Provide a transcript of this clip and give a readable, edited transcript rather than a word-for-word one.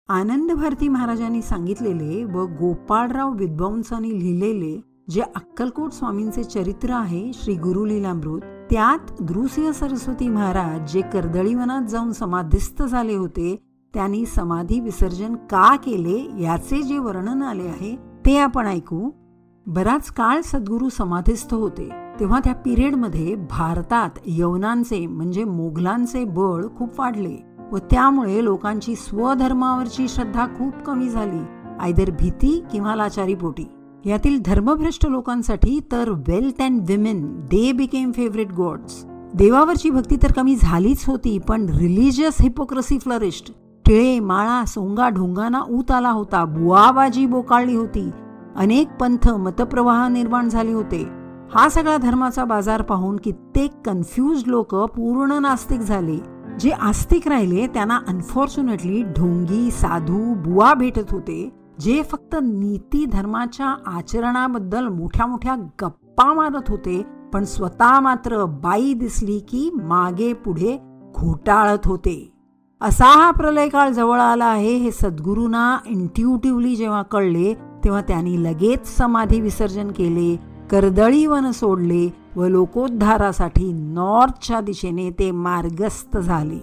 आनंद भारती महाराजांनी सांगितलेले व गोपाळराव विद्वांसांनी लिहिलेले जे अक्कलकोट स्वामींचे चरित्र आहे श्री गुरु लीलामृत, त्यात नृसिंह सरस्वती महाराज जे कर्दळीवनात जाऊन समाधिस्थ झाले होते त्यांनी समाधी विसर्जन का केले याचे जे वर्णन आले आहे ते आपण ऐकू. बराच काळ सद्गुरू समाधिस्थ होते तेव्हा त्या पिरियडमध्ये भारतात यवनांचे म्हणजे मोगलांचे बळ खूप वाढले व त्यामुळे लोकांची स्वधर्मावरची श्रद्धा खूप कमी झाली, आयदर भीती किंवा लाचारीपोटी. यातील धर्मभ्रष्ट लोकांसाठी तर wealth and women they became favourite gods. देवावरची भक्ती तर कमी झालीच होती, पण रिलिजियस हिपोक्रसी फ्लरिश्ड. टिळे माळा सोंगा ढोंगाना ऊत आला होता, बुवाबाजी बोकाळली होती, अनेक पंथ मतप्रवाह निर्माण झाले होते. हा सगळा धर्माचा बाजार पाहून कित्येक कन्फ्युज्ड लोक पूर्ण नास्तिक झाले. जे आस्तिक राहिले त्यांना अनफॉर्च्युनेटली ढोंगी साधू बुवा भेटत होते जे फक्त नीती धर्माच्या आचरणाबद्दल मोठ्या मोठ्या गप्पा मारत होते, पण स्वतः मात्र बाई दिसली की मागे पुढे घोटाळत होते. असा हा प्रलय काळ जवळ आला आहे हे सद्गुरूंना इंट्युटिव्हली जेव्हा कळले तेव्हा त्यांनी लगेच समाधी विसर्जन केले, कर्दळीवन सोडले व लोकोद्धारासाठी नॉर्थच्या दिशेने ते मार्गस्थ झाले.